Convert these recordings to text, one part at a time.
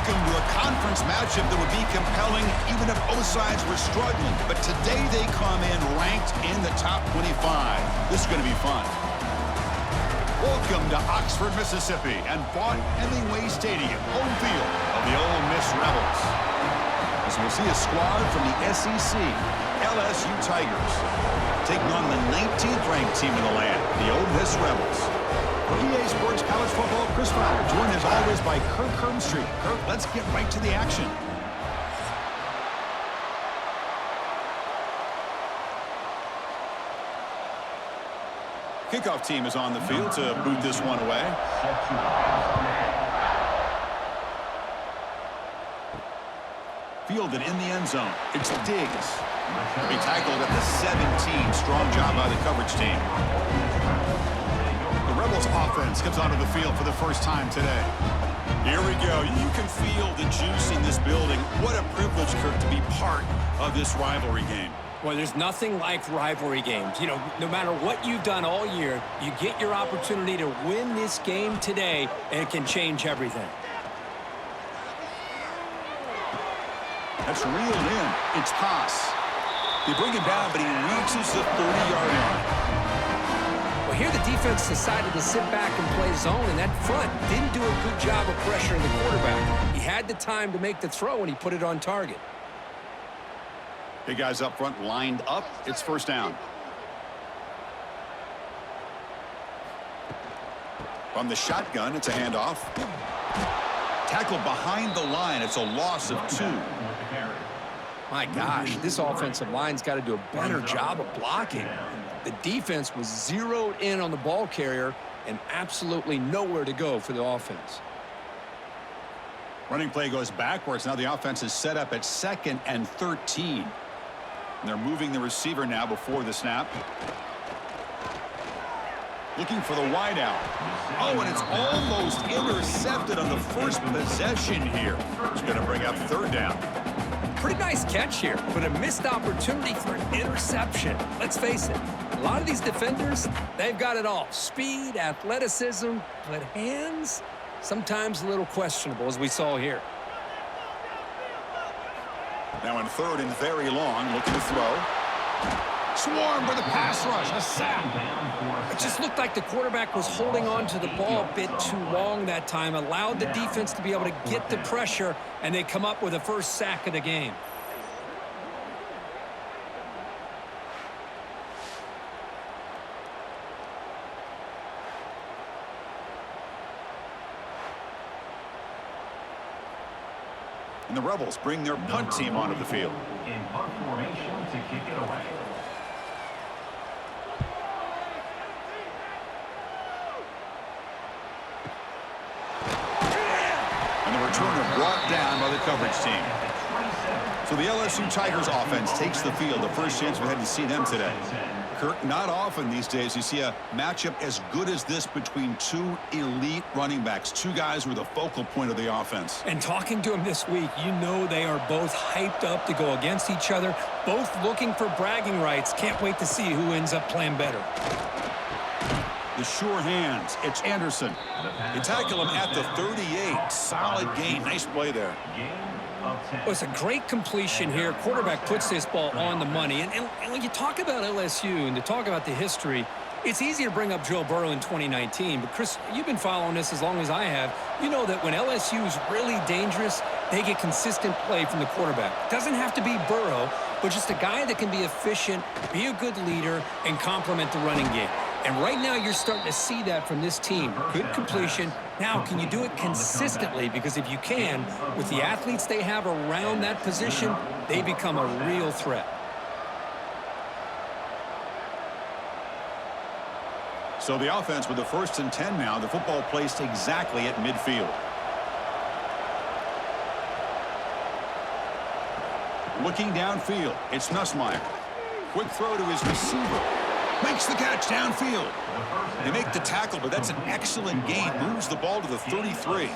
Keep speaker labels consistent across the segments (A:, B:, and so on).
A: Welcome to a conference matchup that would be compelling even if both sides were struggling. But today they come in ranked in the top 25. This is going to be fun. Welcome to Oxford, Mississippi, and Vaught Hemingway Stadium, home field of the Ole Miss Rebels. As we'll see a squad from the SEC, LSU Tigers, taking on the 19th ranked team in the land, the Ole Miss Rebels. For EA Sports College Football, Chris Fowler, joined as always by Kirk Hermstreet. Kirk, let's get right to the action. Kickoff team is on the field to boot this one away. Fielded in the end zone. It's Stix. He tackled at the 17. Strong job by the coverage team. The Rebels offense comes onto the field for the first time today. Here we go. You can feel the juice in this building. What a privilege, Kirk, to be part of this rivalry game.
B: Well, there's nothing like rivalry games. You know, no matter what you've done all year, you get your opportunity to win this game today, and it can change everything.
A: That's reeled in. It's Haas. They bring him down, but he reaches the 30-yard line.
B: Well, here the defense decided to sit back and play zone, and that front didn't do a good job of pressuring the quarterback. He had the time to make the throw, and he put it on target.
A: Big guys up front lined up. It's first down. From the shotgun, it's a handoff. Tackled behind the line. It's a loss of 2.
B: My gosh, this offensive line's got to do a better job of blocking. The defense was zeroed in on the ball carrier and absolutely nowhere to go for the offense.
A: Running play goes backwards. Now the offense is set up at 2nd and 13. And they're moving the receiver now before the snap. Looking for the wideout. Oh, and it's almost intercepted on the first possession here. It's going to bring up 3rd down.
B: Pretty nice catch here, but a missed opportunity for an interception. Let's face it, a lot of these defenders, they've got it all. Speed, athleticism, but hands, sometimes a little questionable, as we saw here.
A: Now in 3rd and very long, looking to throw. Swarmed with a pass rush, a sack.
B: It just looked like the quarterback was holding on to the ball a bit too long that time, allowed the defense to be able to get the pressure, and they come up with the first sack of the game.
A: And the Rebels bring their punt team onto the field.
C: In punt formation to kick it away.
A: And the returner brought down by the coverage team. So the LSU Tigers offense takes the field. The first chance we had to see them today. Kirk, not often these days you see a matchup as good as this between 2 elite running backs, 2 guys who are the focal point of the offense.
B: And talking to them this week, you know they are both hyped up to go against each other, both looking for bragging rights. Can't wait to see who end up playing better.
A: The sure hands. It's Anderson. They tackle him at the 38. Solid gain. Nice play there.
B: Well, it's a great completion here. Quarterback puts this ball on the money. And when you talk about LSU and to talk about the history, it's easy to bring up Joe Burrow in 2019. But, Chris, you've been following this as long as I have. You know that when LSU is really dangerous, they get consistent play from the quarterback. It doesn't have to be Burrow, but just a guy that can be efficient, be a good leader, and complement the running game. And right now you're starting to see that from this team. Good completion. Now, can you do it consistently? Because if you can, with the athletes they have around that position, they become a real threat.
A: So the offense with the 1st and 10 now. The football placed exactly at midfield. Looking downfield, it's Nussmeier. Quick throw to his receiver. Makes the catch downfield. They make the tackle, but that's an excellent gain. Moves the ball to the 33.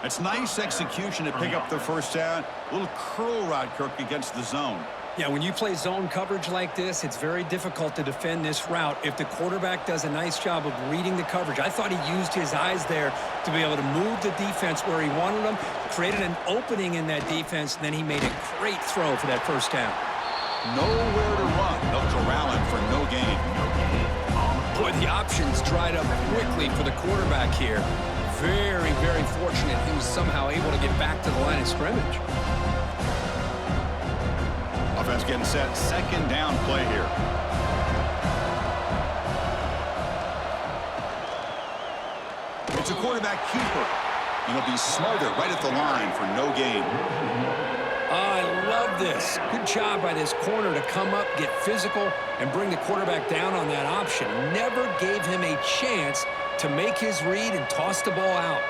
A: It's nice execution to pick up the first down. A little curl route, Kirk, against the zone.
B: Yeah, when you play zone coverage like this, it's very difficult to defend this route if the quarterback does a nice job of reading the coverage. I thought he used his eyes there to be able to move the defense where he wanted them, created an opening in that defense, and then he made a great throw for that first down.
A: Nowhere to run. They'll corral him for no gain.
B: Boy, the options dried up quickly for the quarterback here. Very, very fortunate he was somehow able to get back to the line of scrimmage.
A: Offense getting set. Second down play here. It's a quarterback keeper. And he'll be smothered right at the line for no gain.
B: I love this. Good job by this corner to come up, get physical, and bring the quarterback down on that option. Never gave him a chance to make his read and toss the ball out.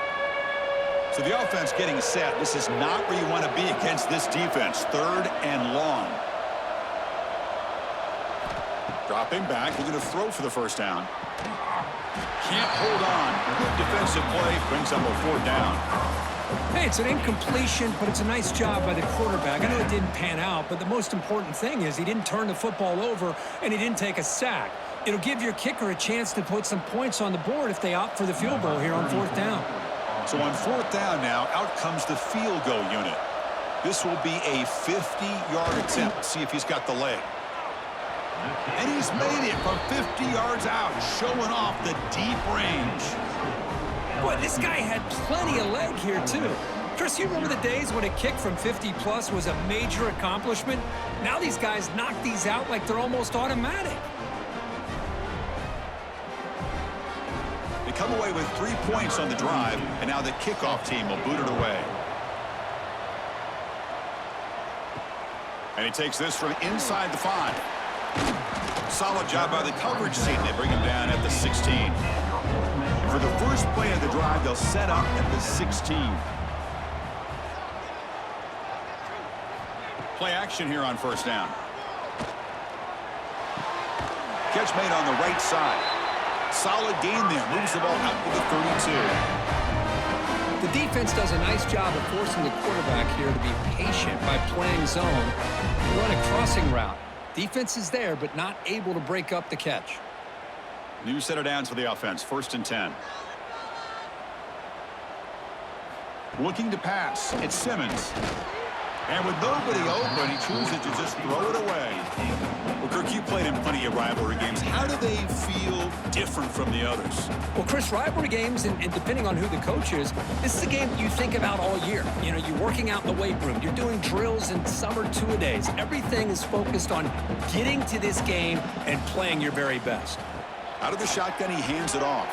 A: So the offense getting set. This is not where you want to be against this defense. Third and long. Dropping back. We're going to throw for the first down. Can't hold on. Good defensive play. Brings up a fourth down.
B: Hey, it's an incompletion, but it's a nice job by the quarterback. I know it didn't pan out, but the most important thing is he didn't turn the football over and he didn't take a sack. It'll give your kicker a chance to put some points on the board if they opt for the field goal here on fourth down.
A: So on fourth down now, out comes the field goal unit. This will be a 50-yard attempt. Let's see if he's got the leg. And he's made it from 50 yards out, showing off the deep range.
B: Boy, this guy had plenty of leg here, too. Chris, you remember the days when a kick from 50-plus was a major accomplishment? Now these guys knock these out like they're almost automatic.
A: They come away with 3 points on the drive, and now the kickoff team will boot it away. And he takes this from inside the 5. Solid job by the coverage team. They bring him down at the 16. And for the first play of the drive, they'll set up at the 16. Play action here on first down. Catch made on the right side. Solid gain there. Moves the ball out to the 32.
B: The defense does a nice job of forcing the quarterback here to be patient by playing zone and run a crossing route. Defense is there, but not able to break up the catch.
A: New set of downs for the offense. First and 10. Looking to pass. It's Simmons. And with nobody open, he chooses to just throw it away. Well, Kirk, you played in plenty of rivalry games. How do they feel different from the others?
B: Well, Chris, rivalry games, and depending on who the coach is, this is a game that you think about all year. You know, you're working out in the weight room. You're doing drills and summer two-a-days. Everything is focused on getting to this game and playing your very best.
A: Out of the shotgun, he hands it off.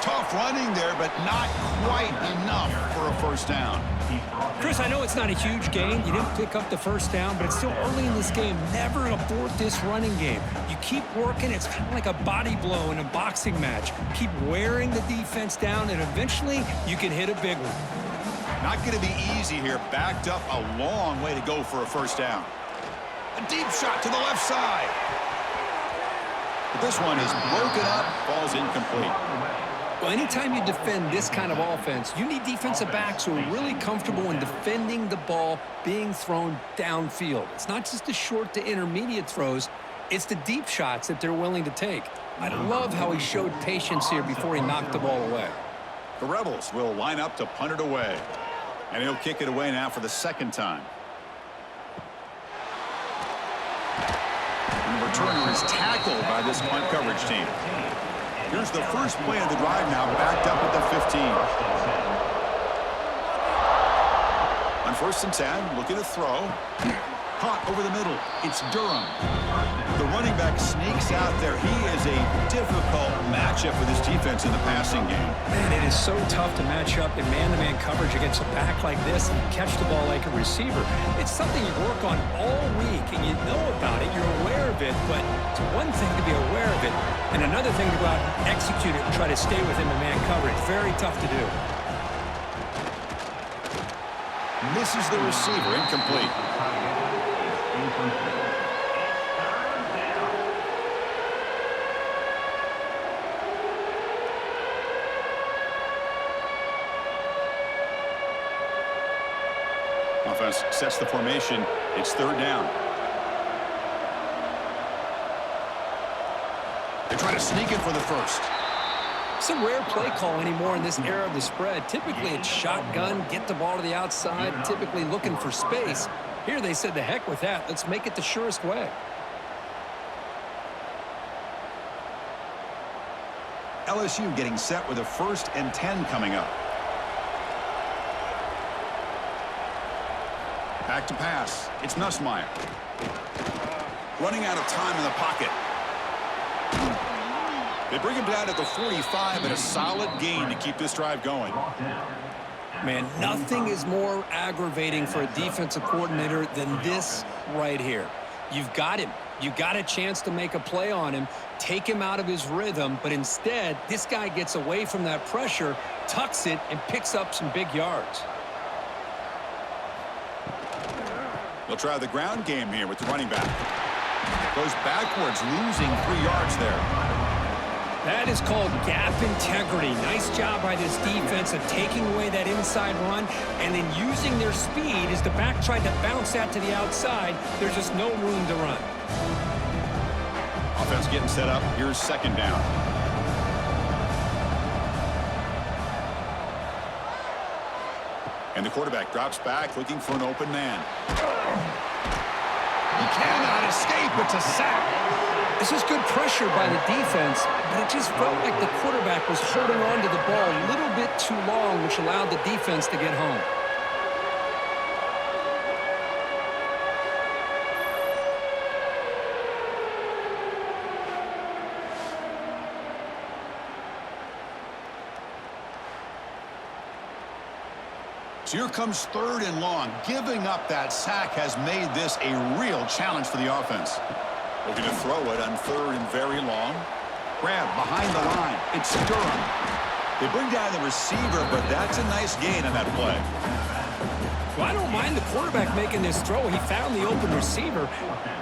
A: Tough running there, but not quite enough for a first down.
B: Chris, I know it's not a huge gain. You didn't pick up the first down, but it's still early in this game. Never abort this running game. You keep working. It's kind of like a body blow in a boxing match. Keep wearing the defense down, and eventually you can hit a big one.
A: Not going to be easy here. Backed up a long way to go for a first down. A deep shot to the left side. But this one is broken up, falls incomplete.
B: Well, anytime you defend this kind of offense, you need defensive backs who are really comfortable in defending the ball being thrown downfield. It's not just the short to intermediate throws. It's the deep shots that they're willing to take. I love how he showed patience here before he knocked the ball away.
A: The Rebels will line up to punt it away. And he'll kick it away now for the second time. And the returner is tackled by this punt coverage team. Here's the first play of the drive now, backed up at the 15. On first and 10, looking to throw. Caught over the middle. It's Durham. The running back sneaks out there. He is a difficult matchup for this defense in the passing game.
B: Man, it is so tough to match up in man-to-man coverage against a back like this and catch the ball like a receiver. It's something you work on all week, and you know about it. You're aware of it, but it's one thing to be aware of it, and another thing to go out and execute it and try to stay within the man coverage. Very tough to do.
A: Misses the receiver, incomplete. On Offense sets the formation. It's third down. They try to sneak it for the first.
B: It's a rare play call anymore in this era of the spread. Typically, it's shotgun, get the ball to the outside, typically looking for space. Here they said, the heck with that. Let's make it the surest way.
A: LSU getting set with a 1st and 10 coming up. Back to pass. It's Nussmeier. Running out of time in the pocket. They bring him down at the 45, and a solid gain to keep this drive going.
B: Man, nothing is more aggravating for a defensive coordinator than this right here. You've got him. You got a chance to make a play on him, take him out of his rhythm, but instead, this guy gets away from that pressure, tucks it, and picks up some big yards.
A: They'll try the ground game here with the running back. Goes backwards, losing 3 yards there.
B: That is called gap integrity. Nice job by this defense of taking away that inside run and then using their speed as the back tried to bounce that to the outside. There's just no room to run.
A: Offense getting set up. Here's second down. And the quarterback drops back looking for an open man. He cannot escape. It's a sack.
B: This is good pressure by the defense, but it just felt like the quarterback was holding on to the ball a little bit too long, which allowed the defense to get home.
A: So here comes 3rd and long. Giving up that sack has made this a real challenge for the offense. Looking to throw it on 3rd and very long. Grab behind the line. It's Durham. They bring down the receiver, but that's a nice gain on that play.
B: Well, I don't mind the quarterback making this throw. He found the open receiver.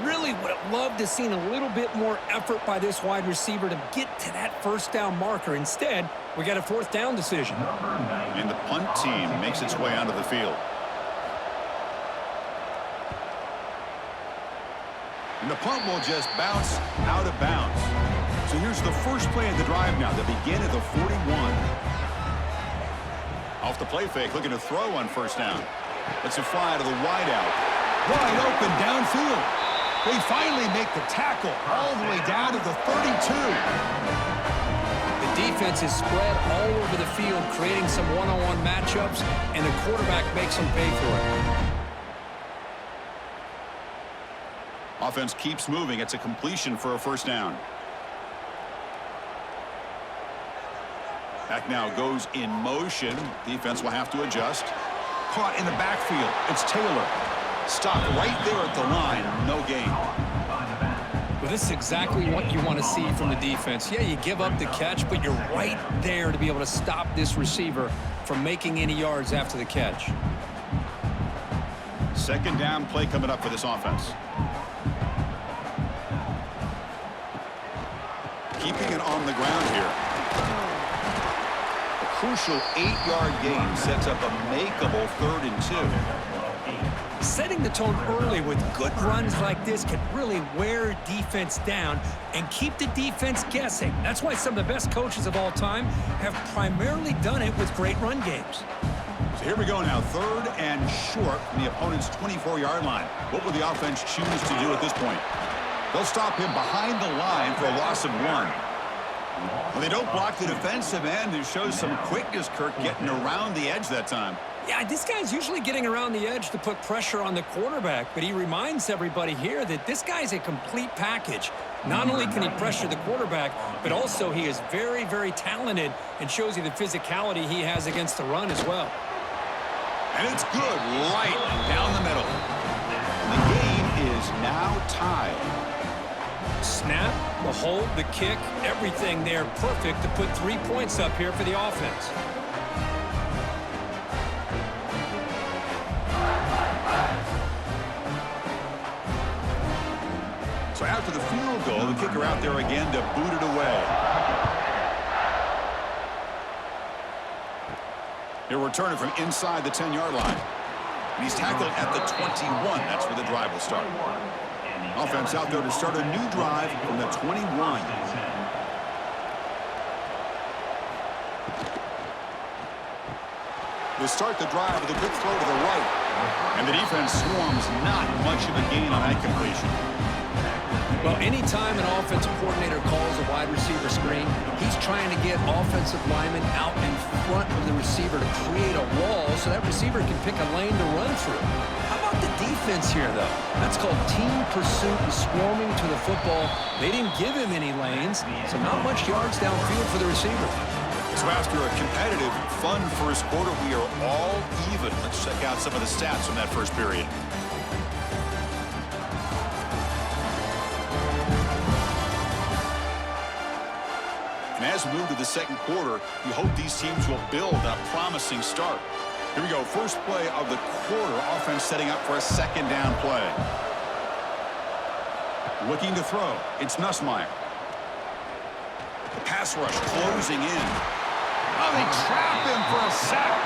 B: Really would have loved to have seen a little bit more effort by this wide receiver to get to that 1st down marker. Instead, we got a 4th down decision.
A: And the punt team makes its way onto the field. And the punt will just bounce out of bounds. So here's the first play of the drive now. They begin at the 41. Off the play fake, looking to throw on 1st down. Let's it fly to the wideout. Wide open downfield. They finally make the tackle all the way down to the 32.
B: The defense is spread all over the field, creating some one-on-one matchups, and the quarterback makes them pay for it.
A: Offense keeps moving. It's a completion for a 1st down. Back now goes in motion. Defense will have to adjust. Caught in the backfield. It's Taylor. Stopped right there at the line. No gain.
B: Well, this is exactly what you want to see from the defense. Yeah, you give up the catch, but you're right there to be able to stop this receiver from making any yards after the catch.
A: 2nd down play coming up for this offense. Keeping it on the ground here. A crucial 8-yard gain sets up a makeable 3rd and 2.
B: Setting the tone early with good runs like this can really wear defense down and keep the defense guessing. That's why some of the best coaches of all time have primarily done it with great run games.
A: So here we go now. 3rd and short from the opponent's 24-yard line. What will the offense choose to do at this point? They'll stop him behind the line for a loss of 1. Well, they don't block the defensive end, who shows some quickness, Kirk, getting around the edge that time.
B: Yeah, this guy's usually getting around the edge to put pressure on the quarterback, but he reminds everybody here that this guy's a complete package. Not only can he pressure the quarterback, but also he is very, very talented and shows you the physicality he has against the run as well.
A: And it's good right down the middle. The game is now tied.
B: Snap, the hold, the kick, everything there perfect to put 3 points up here for the offense.
A: So after the field goal, the kicker out there again to boot it away. He'll return it from inside the 10-yard line. He's tackled at the 21. That's where the drive will start. Offense out there to start a new drive from the 21. They start the drive with a good throw to the right. And the defense swarms not much of a gain on that completion.
B: Well, anytime an offensive coordinator calls a wide receiver screen, he's trying to get offensive linemen out in front of the receiver to create a wall so that receiver can pick a lane to run through. How about the defense here, though? That's called team pursuit and swarming to the football. They didn't give him any lanes, so not much yards downfield for the receiver.
A: So after a competitive, fun first quarter, we are all even. Let's check out some of the stats from that first period. And as we move to the second quarter, we hope these teams will build on a promising start. Here we go. First play of the quarter. Offense setting up for a second down play. Looking to throw. It's Nussmeier. The pass rush closing in. Oh, they trap him for a sack.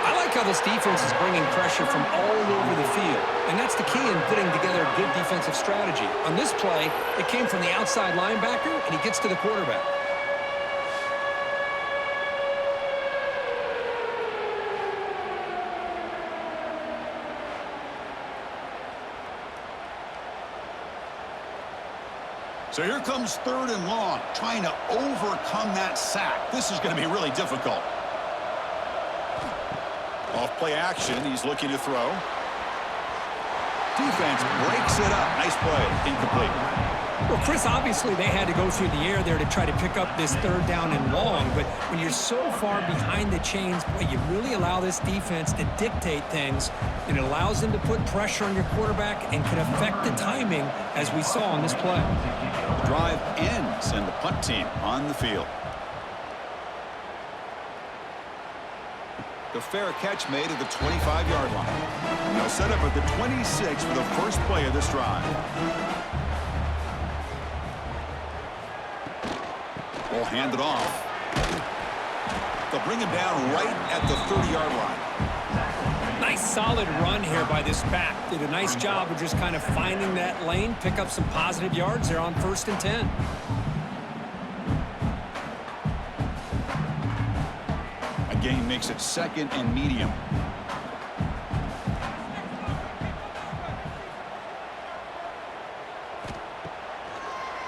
B: I like how this defense is bringing pressure from all over the field. And that's the key in putting together a good defensive strategy. On this play, it came from the outside linebacker, and he gets to the quarterback.
A: So here comes third and long, trying to overcome that sack. This is going to be really difficult. Off play action, he's looking to throw. Defense breaks it up. Nice play, incomplete.
B: Well, Chris, obviously they had to go through the air there to try to pick up this third down and long, but when you're so far behind the chains, boy, you really allow this defense to dictate things, and it allows them to put pressure on your quarterback and can affect the timing, as we saw on this play.
A: The drive ends, and the punt team on the field. The fair catch made at the 25-yard line. Now set up at the 26 for the first play of this drive. Ball handed off. They'll bring him down right at the 30-yard line.
B: Nice solid run here by this back. Did a nice job of just kind of finding that lane, pick up some positive yards there on 1st and 10.
A: A gain makes it second and medium.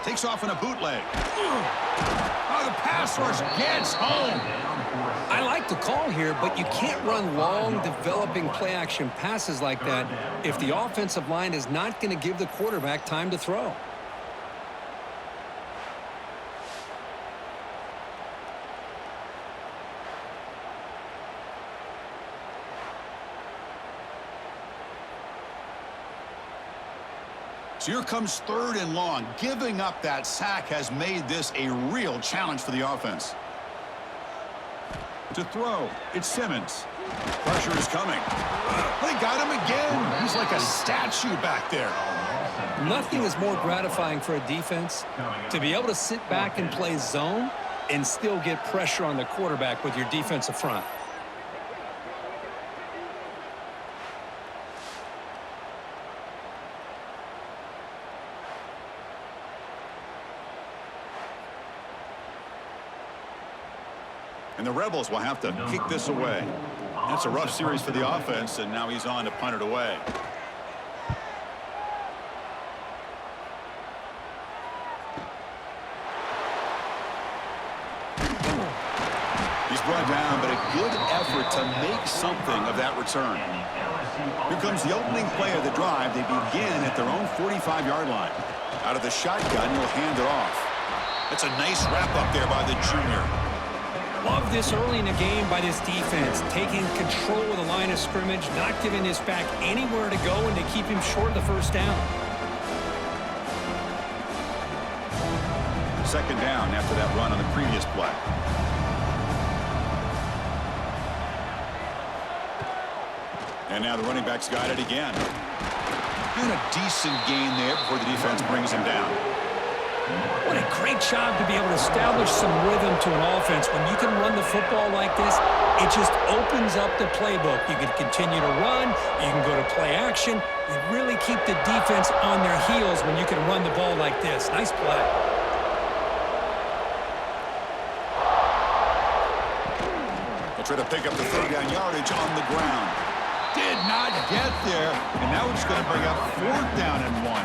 A: Takes off in a bootleg. Oh, the pass rush gets home.
B: I like the call here, but you can't run long, developing play-action passes like that if the offensive line is not going to give the quarterback time to throw.
A: So here comes third and long. Giving up that sack has made this a real challenge for the offense. To throw, it's Simmons. Pressure is coming. They got him again. He's like a statue back there.
B: Nothing is more gratifying for a defense to be able to sit back and play zone and still get pressure on the quarterback with your defensive front.
A: And the Rebels will have to kick this away. That's a rough series for the offense, and now he's on to punt it away. He's brought down, but a good effort to make something of that return. Here comes the opening play of the drive. They begin at their own 45-yard line. Out of the shotgun, he'll hand it off. That's a nice wrap up there by the junior.
B: Love this early in the game by this defense, taking control of the line of scrimmage, not giving this back anywhere to go, and to keep him short of the first down.
A: Second down after that run on the previous play. And now the running back's got it again. And a decent gain there before the defense brings him down.
B: What a great job to be able to establish some rhythm to an offense. When you can run the football like this, it just opens up the playbook. You can continue to run. You can go to play action. You really keep the defense on their heels when you can run the ball like this. Nice play.
A: They'll try to pick up the third down yardage on the ground. Did not get there, and now it's going to bring up fourth down and 1.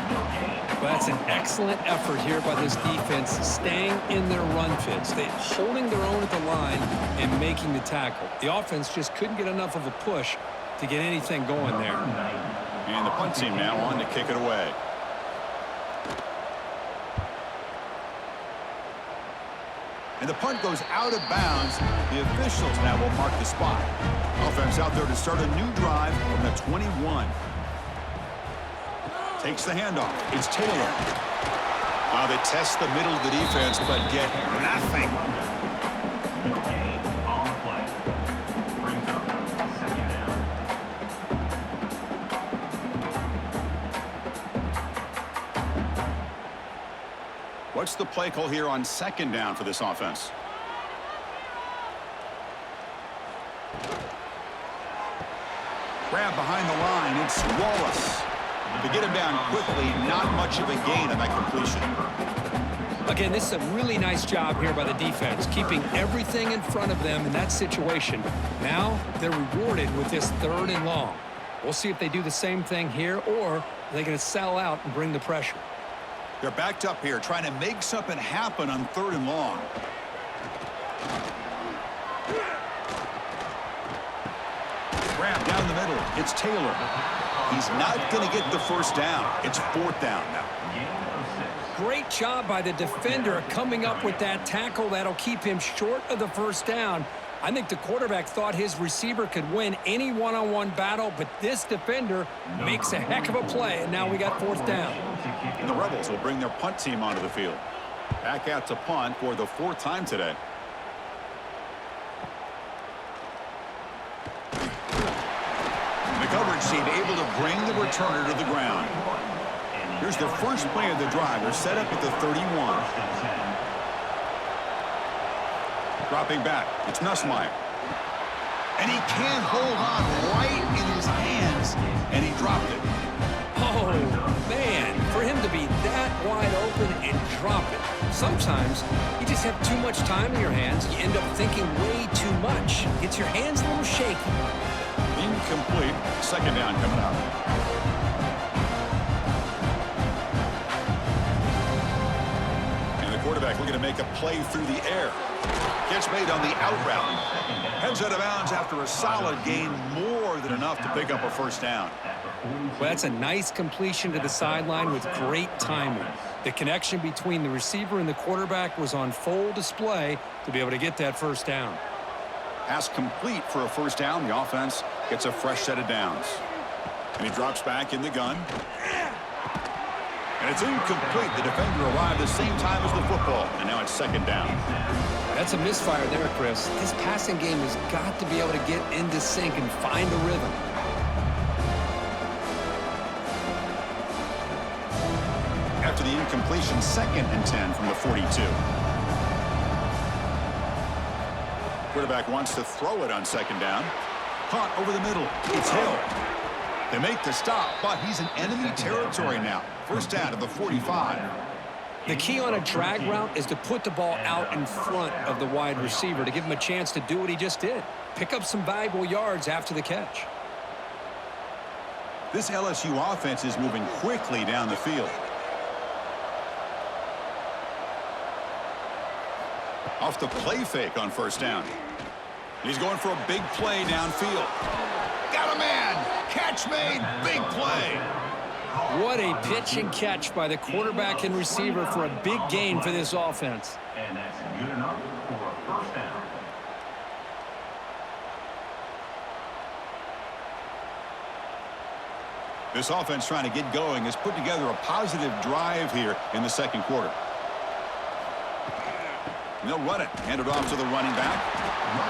B: Well, that's an excellent effort here by this defense, staying in their run fits. They're holding their own at the line and making the tackle. The offense just couldn't get enough of a push to get anything going there.
A: And the punt team now on to kick it away. And the punt goes out of bounds. The officials now will mark the spot. Offense out there to start a new drive from the 21. Takes the handoff. It's Taylor. They test the middle of the defense, but get nothing.
C: On the play. Brings up second down.
A: What's the play call here on second down for this offense? Grab behind the line. It's Wallace. To get him down quickly, not much of a gain on that completion.
B: Again, this is a really nice job here by the defense, keeping everything in front of them in that situation. Now they're rewarded with this third and long. We'll see if they do the same thing here, or are they going to sell out and bring the pressure.
A: They're backed up here, trying to make something happen on third and long. Grab down the middle. It's Taylor. He's not going to get the first down. It's fourth down now.
B: Great job by the defender coming up with that tackle that'll keep him short of the first down. I think the quarterback thought his receiver could win any one-on-one battle, but this defender makes a heck of a play, and now we got fourth down.
A: And the Rebels will bring their punt team onto the field. Back out to punt for the fourth time today. The coverage team able to bring the returner to the ground. Here's the first play of the drive. They're set up at the 31. Dropping back. It's Nussmeier. And he can't hold on right in his hands. And he dropped it.
B: Oh, man, for him to be that wide open and drop it. Sometimes you just have too much time in your hands. You end up thinking way too much. Gets your hands a little shaky.
A: Incomplete. Second down coming up. And the quarterback looking to make a play through the air. Catch made on the out route. Heads out of bounds after a solid gain, more than enough to pick up a first down.
B: Well, that's a nice completion to the sideline with great timing. The connection between the receiver and the quarterback was on full display to be able to get that first down.
A: Pass complete for a first down. The offense gets a fresh set of downs. And he drops back in the gun. And it's incomplete. The defender arrived the same time as the football. And now it's second down.
B: That's a misfire there, Chris. This passing game has got to be able to get into sync and find a rhythm.
A: After the incompletion, 2nd and 10 from the 42. Quarterback wants to throw it on second down. Caught over the middle. It's Hill. They make the stop, but he's in enemy territory now. First down to the 45.
B: The key on a drag route is to put the ball out in front of the wide receiver to give him a chance to do what he just did. Pick up some valuable yards after the catch.
A: This LSU offense is moving quickly down the field. Off the play fake on first down. He's going for a big play downfield. Got a man. Catch made. Big play.
B: What a pitch and catch by the quarterback and receiver for a big gain for this offense.
C: And that's good enough for a first down.
A: This offense trying to get going has put together a positive drive here in the second quarter. And they'll run it. Hand it off to the running back.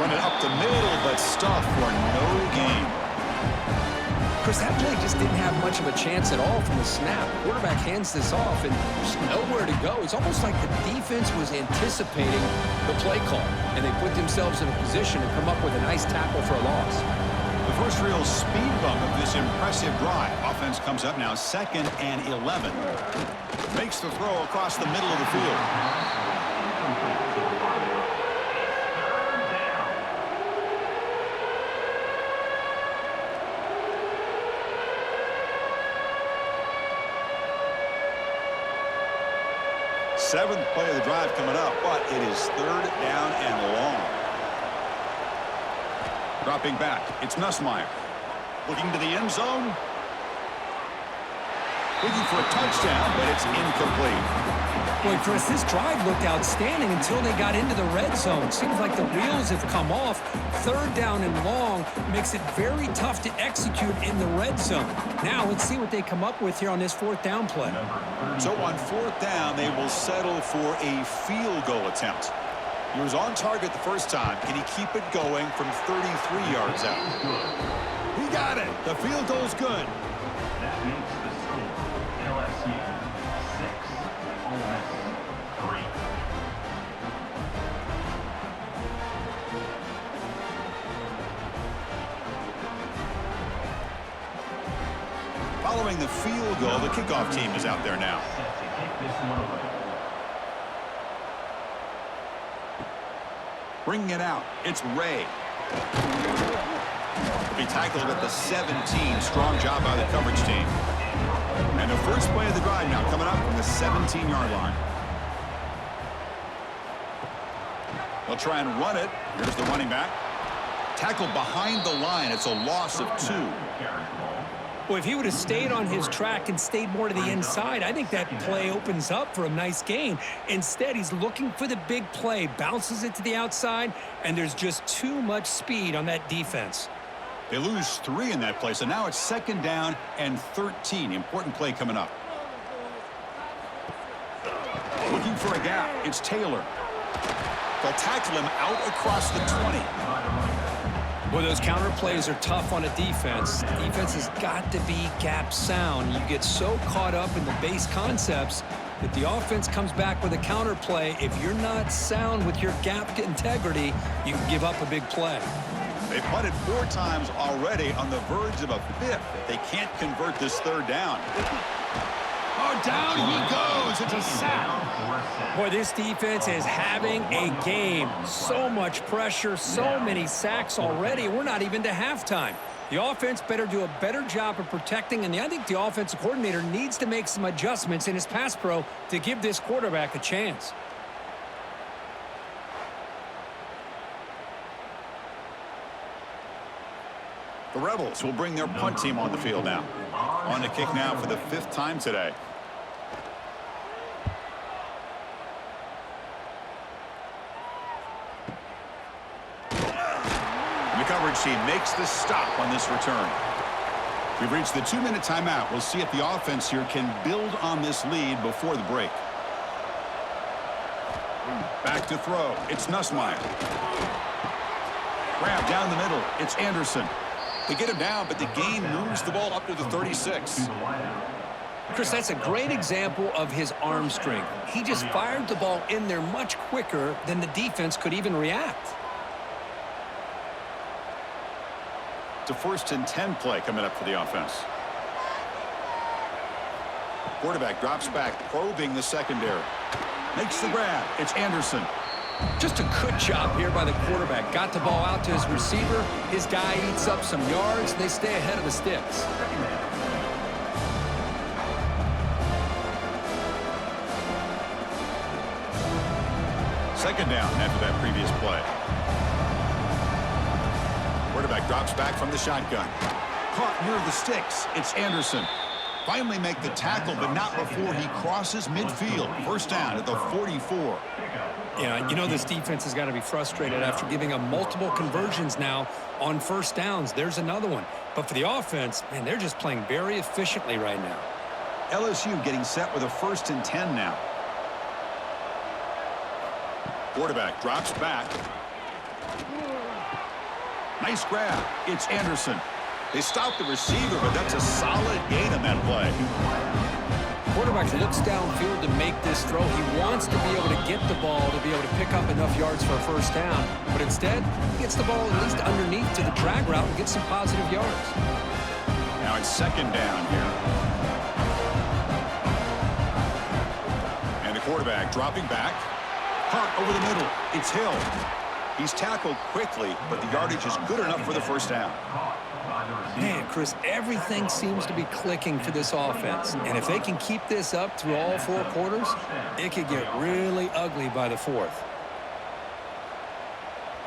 A: Run it up the middle, but stuff for no gain.
B: Chris, that play just didn't have much of a chance at all from the snap. Quarterback hands this off, and there's nowhere to go. It's almost like the defense was anticipating the play call, and they put themselves in a position to come up with a nice tackle for a loss.
A: The first real speed bump of this impressive drive. Offense comes up now 2nd and 11. Makes the throw across the middle of the field. Seventh play of the drive coming up, but it is 3rd down and long. Dropping back, it's Nussmeier. Looking to the end zone. Looking for a touchdown, but it's incomplete.
B: Boy, Chris, this drive looked outstanding until they got into the red zone. Seems like the wheels have come off. 3rd down and long makes it very tough to execute in the red zone. Now let's see what they come up with here on this 4th down play.
A: So on 4th down, they will settle for a field goal attempt. He was on target the first time. Can he keep it going from 33 yards out? He got it. The field goal's good.
C: That makes the score LSU 6, Ole Miss 3.
A: Following the field goal, the kickoff team is out there now.
C: Set to kick this one away.
A: Bringing it out, it's Ray. He'll be tackled at the 17. Strong job by the coverage team. And the first play of the drive now coming up from the 17-yard line. They'll try and run it. Here's the running back. Tackled behind the line. It's a loss of 2.
B: Well, if he would have stayed on his track and stayed more to the inside, I think that play opens up for a nice gain. Instead, he's looking for the big play, bounces it to the outside, and there's just too much speed on that defense.
A: They lose 3 in that play, so now it's 2nd down and 13. Important play coming up. Looking for a gap. It's Taylor. They'll tackle him out across the 20.
B: Well, those counter plays are tough on a defense. Defense has got to be gap sound. You get so caught up in the base concepts that the offense comes back with a counter play. If you're not sound with your gap integrity, you can give up a big play.
A: They punted 4 times already, on the verge of a 5th. If they can't convert this 3rd down. Oh, down he goes. It's a sack.
B: Boy, this defense is having a game. So much pressure, so many sacks already. We're not even to halftime. The offense better do a better job of protecting, and I think the offensive coordinator needs to make some adjustments in his pass pro to give this quarterback a chance.
A: The Rebels will bring their punt team on the field now. On to kick now for the 5th time today. The coverage team makes the stop on this return. We've reached the 2-minute timeout. We'll see if the offense here can build on this lead before the break. Back to throw. It's Nussmeier. Grab down the middle. It's Anderson. They get him down, but the gain moves the ball up to the 36.
B: Chris, that's a great example of his arm strength. He just fired the ball in there much quicker than the defense could even react.
A: It's a 1st and 10 play coming up for the offense. Quarterback drops back, probing the secondary. Makes the grab. It's Anderson.
B: Just a good job here by the quarterback. Got the ball out to his receiver. His guy eats up some yards. They stay ahead of the Stix.
A: Second down after that previous play. Quarterback drops back from the shotgun. Caught near the sticks. It's Anderson. Finally make the tackle, but not before he crosses midfield. First down at the 44.
B: Yeah, you know this defense has got to be frustrated after giving up multiple conversions now on first downs. There's another one. But for the offense, man, they're just playing very efficiently right now.
A: LSU getting set with a 1st and 10 now. Quarterback drops back. Nice grab. It's Anderson. They stopped the receiver, but that's a solid gain on that play.
B: Quarterback looks downfield to make this throw. He wants to be able to get the ball to be able to pick up enough yards for a first down. But instead, he gets the ball at least underneath to the drag route and gets some positive yards.
A: Now it's second down here. And the quarterback dropping back. Hunt over the middle. It's Hill. He's tackled quickly, but the yardage is good enough for the first down.
B: Man, Chris, everything seems to be clicking for this offense. And if they can keep this up through all 4 quarters, it could get really ugly by the 4th.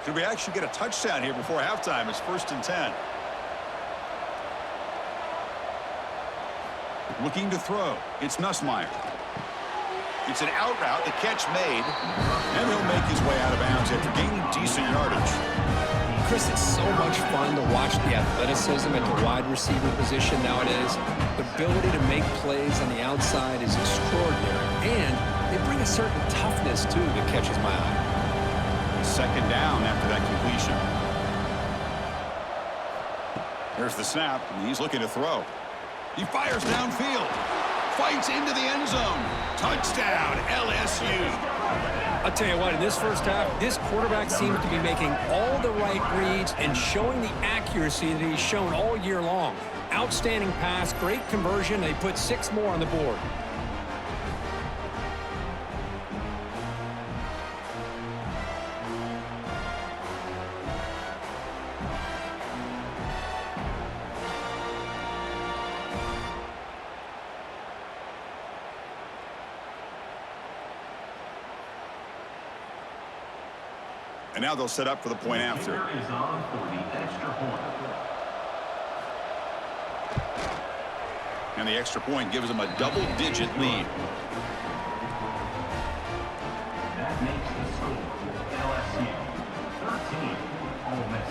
A: Could we actually get a touchdown here before halftime? It's 1st and 10. Looking to throw. It's Nussmeier. It's an out route. The catch made. And he'll make his way out of bounds after gaining decent yardage.
B: Chris, it's so much fun to watch the athleticism at the wide receiver position nowadays. The ability to make plays on the outside is extraordinary. And they bring a certain toughness, too, that catches my eye.
A: Second down after that completion. Here's the snap, and he's looking to throw. He fires downfield. Fights into the end zone. Touchdown, LSU.
B: I'll tell you what, in this first half, this quarterback seems to be making all the right reads and showing the accuracy that he's shown all year long. Outstanding pass, great conversion. They put 6 more on the board.
A: And now they'll set up for the point after.
C: Is on for the extra point.
A: And the extra point gives them a double-digit lead.
C: That makes the score LSU 13, Ole Miss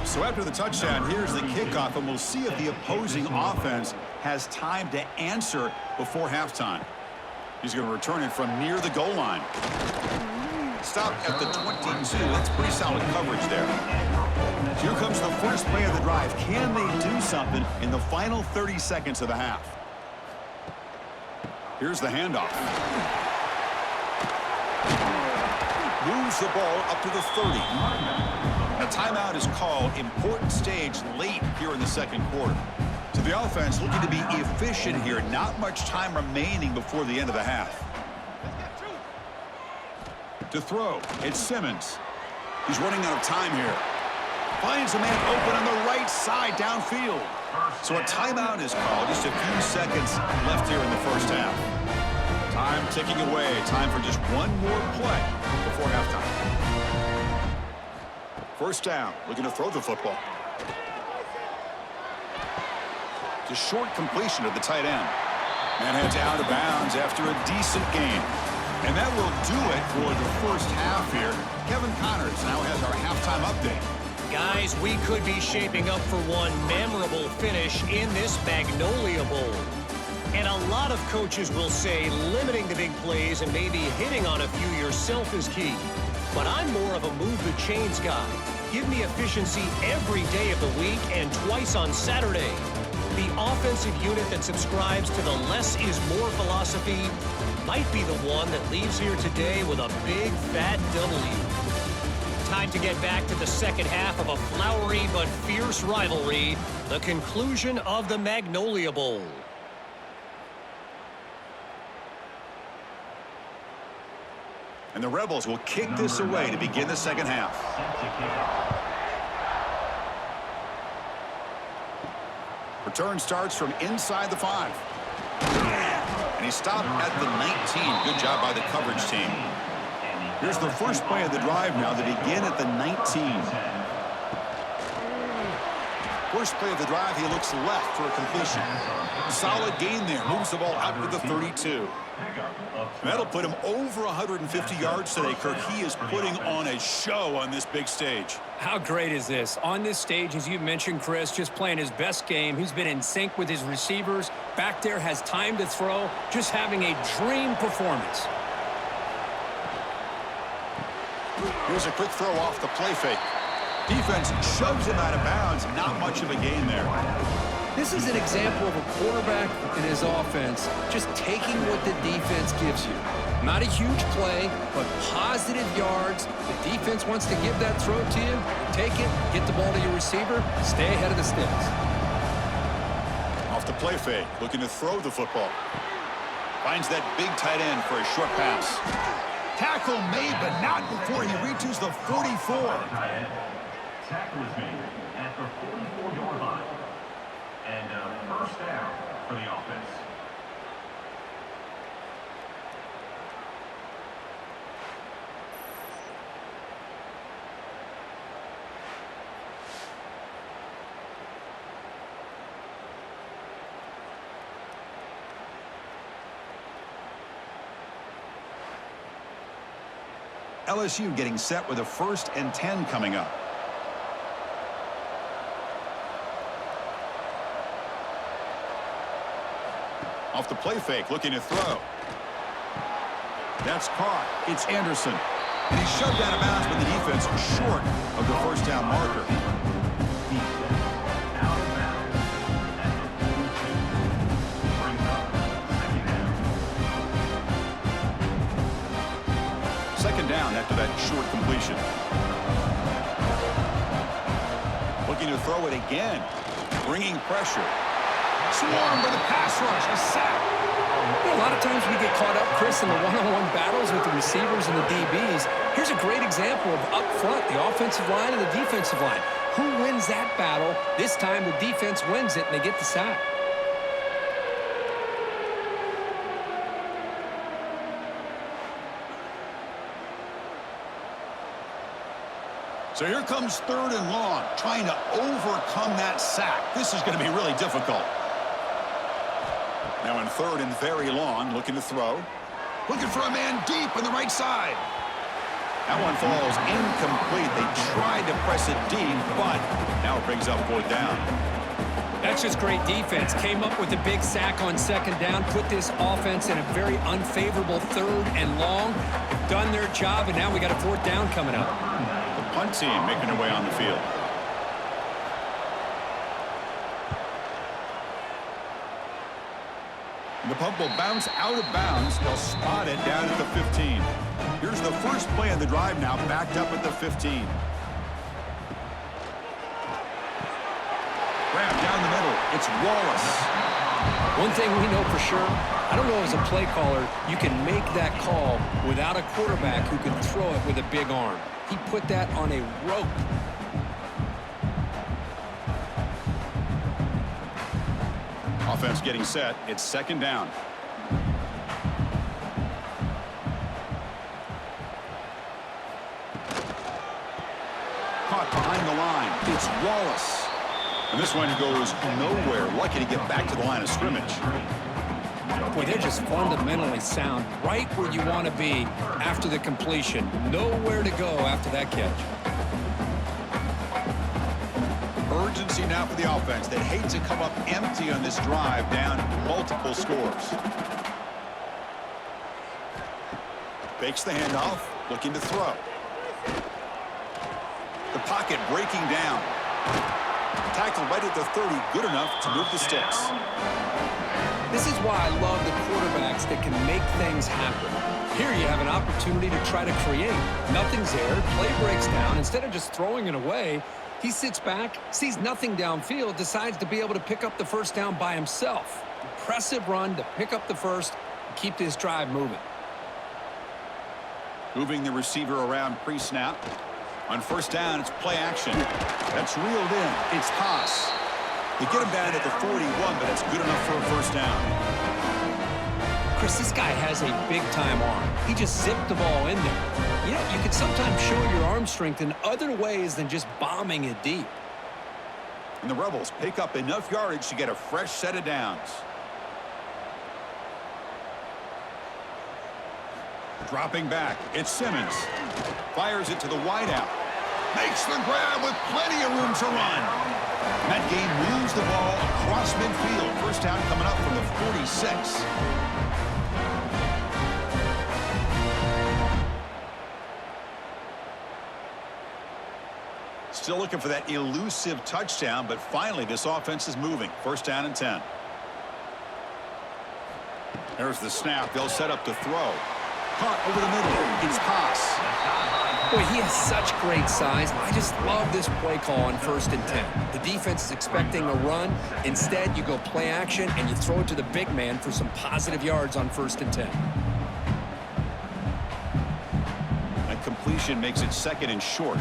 C: 3.
A: So after the touchdown, here's the kickoff, and we'll see if the opposing offense has time to answer before halftime. He's going to return it from near the goal line. Stopped at the 22. That's pretty solid coverage there. Here comes the first play of the drive. Can they do something in the final 30 seconds of the half? Here's the handoff. Moves the ball up to the 30. A timeout is called. Important stage late here in the second quarter. So the offense looking to be efficient here. Not much time remaining before the end of the half. To throw, it's Simmons. He's running out of time here. Finds a man open on the right side downfield. So a timeout is called. Just a few seconds left here in the first half. Time ticking away. Time for just one more play before halftime. First down, looking to throw the football. It's a short completion of the tight end. Man heads out of bounds after a decent gain. And that will do it for the first half here. Kevin Connors now has our halftime update.
D: Guys, we could be shaping up for one memorable finish in this Magnolia Bowl. And a lot of coaches will say limiting the big plays and maybe hitting on a few yourself is key. But I'm more of a move the chains guy. Give me efficiency every day of the week and twice on Saturday. The offensive unit that subscribes to the less is more philosophy might be the one that leaves here today with a big fat W. Time to get back to the second half of a flowery but fierce rivalry, the conclusion of the Magnolia Bowl.
A: And the Rebels will kick this away to begin the second half. Return starts from inside the 5. And he stopped at the 19. Good job by the coverage team. Here's the first play of the drive now. They begin at the 19. First play of the drive, he looks left for a completion. Solid gain there. Moves the ball out to the 32. And that'll put him over 150 yards today, Kirk. He is putting on a show on this big stage.
B: How great is this? On this stage, as you mentioned, Chris, just playing his best game. He's been in sync with his receivers. Back there, has time to throw. Just having a dream performance.
A: Here's a quick throw off the play fake. Defense shoves him out of bounds. Not much of a gain there.
B: This is an example of a quarterback and his offense just taking what the defense gives you. Not a huge play, but positive yards. The defense wants to give that throw to you. You take it, get the ball to your receiver, stay ahead of the sticks.
A: Off the play fake, looking to throw the football. Finds that big tight end for a short pass. Tackle made, but not before he reaches the 44.
C: Tackle is made at the 44-yard line. And first down for the offense.
A: LSU getting set with a 1st and 10 coming up. Off the play fake, looking to throw. That's caught. It's Anderson. And he's shoved out of bounds with the defense short of the first down marker.
C: Out of bounds at the 42. Brings up second down.
A: Second down after that short completion. Looking to throw it again. Bringing pressure. Swarm with a pass rush, a sack.
B: You know, a lot of times we get caught up, Chris, in the one-on-one battles with the receivers and the DBs. Here's a great example of up front, the offensive line and the defensive line. Who wins that battle? This time the defense wins it and they get the sack.
A: So here comes 3rd and long, trying to overcome that sack. This is going to be really difficult. Now in 3rd and very long, looking to throw. Looking for a man deep on the right side. That one falls incomplete. They tried to press it deep, but now it brings up 4th down.
B: That's just great defense. Came up with a big sack on 2nd down, put this offense in a very unfavorable 3rd and long. They've done their job, and now we got a 4th down coming up.
A: The punt team making their way on the field. And the punt will bounce out of bounds. They'll spot it down at the 15. Here's the first play of the drive now, backed up at the 15. Grab down the middle. It's Wallace.
B: One thing we know for sure, I don't know as a play caller, you can make that call without a quarterback who can throw it with a big arm. He put that on a rope.
A: Offense getting set. It's 2nd down. Caught behind the line. It's Wallace. And this one goes nowhere. Lucky to get back to the line of scrimmage.
B: Boy, they're just fundamentally sound, right where you want to be after the completion. Nowhere to go after that catch.
A: Urgency now for the offense. They hate to come up empty on this drive, down multiple scores. Fakes the handoff, looking to throw. The pocket breaking down. Tackled right at the 30, good enough to move the sticks.
B: This is why I love the quarterbacks that can make things happen. Here you have an opportunity to try to create. Nothing's there, play breaks down. Instead of just throwing it away, he sits back, sees nothing downfield, decides to be able to pick up the first down by himself. Impressive run to pick up the first and keep this drive moving.
A: Moving the receiver around pre-snap. On 1st down, it's play action. That's reeled in. It's Haas. They get him down at the 41, but it's good enough for a 1st down.
B: Chris, this guy has a big-time arm. He just zipped the ball in there. You know, you can sometimes show your arm strength in other ways than just bombing it deep.
A: And the Rebels pick up enough yardage to get a fresh set of downs. Dropping back, it's Simmons. Fires it to the wideout. Makes the grab with plenty of room to run. And that game moves the ball across midfield. 1st down coming up from the 46. Still looking for that elusive touchdown, but finally this offense is moving. First down and 10. There's the snap. They'll set up to throw. Caught over the middle. It's Haas.
B: Boy, he has such great size. I just love this play call on 1st and 10. The defense is expecting a run. Instead, you go play action, and you throw it to the big man for some positive yards on 1st and 10.
A: That completion makes it 2nd and short.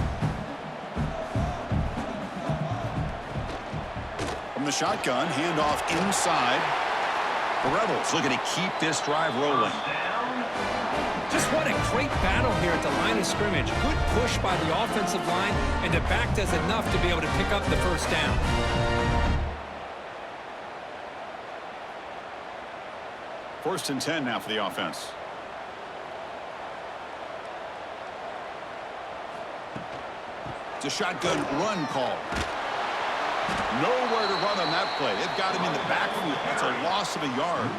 A: From the shotgun, handoff inside. The Rebels looking to keep this drive rolling.
B: Just what a great battle here at the line of scrimmage. Good push by the offensive line, and the back does enough to be able to pick up the first down.
A: First and 10 now for the offense. It's a shotgun run call. Nowhere to run on that play. They've got him in the backfield. That's a loss of a yard.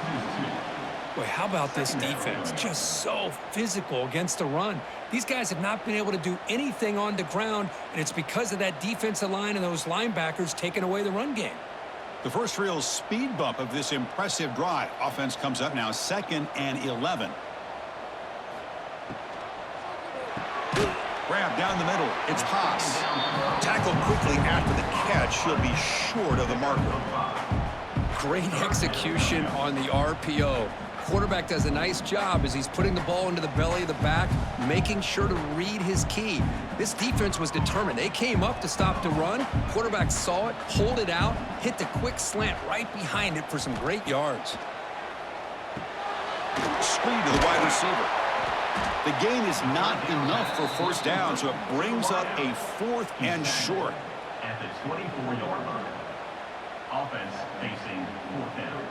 B: Boy, how about this defense? Just so physical against the run. These guys have not been able to do anything on the ground, and it's because of that defensive line and those linebackers taking away the run game.
A: The first real speed bump of this impressive drive. Offense comes up now 2nd and 11. Grab down the middle. It's Haas. Tackled quickly after the catch. He'll be short of the marker.
B: Great execution on the RPO. Quarterback does a nice job as he's putting the ball into the belly of the back, making sure to read his key. This defense was determined. They came up to stop the run. Quarterback saw it, pulled it out, hit the quick slant right behind it for some great yards.
A: Screen to the wide receiver. The gain is not enough for first down, so it brings up a 4th and short.
C: At the 24-yard line. Offense facing 4th down.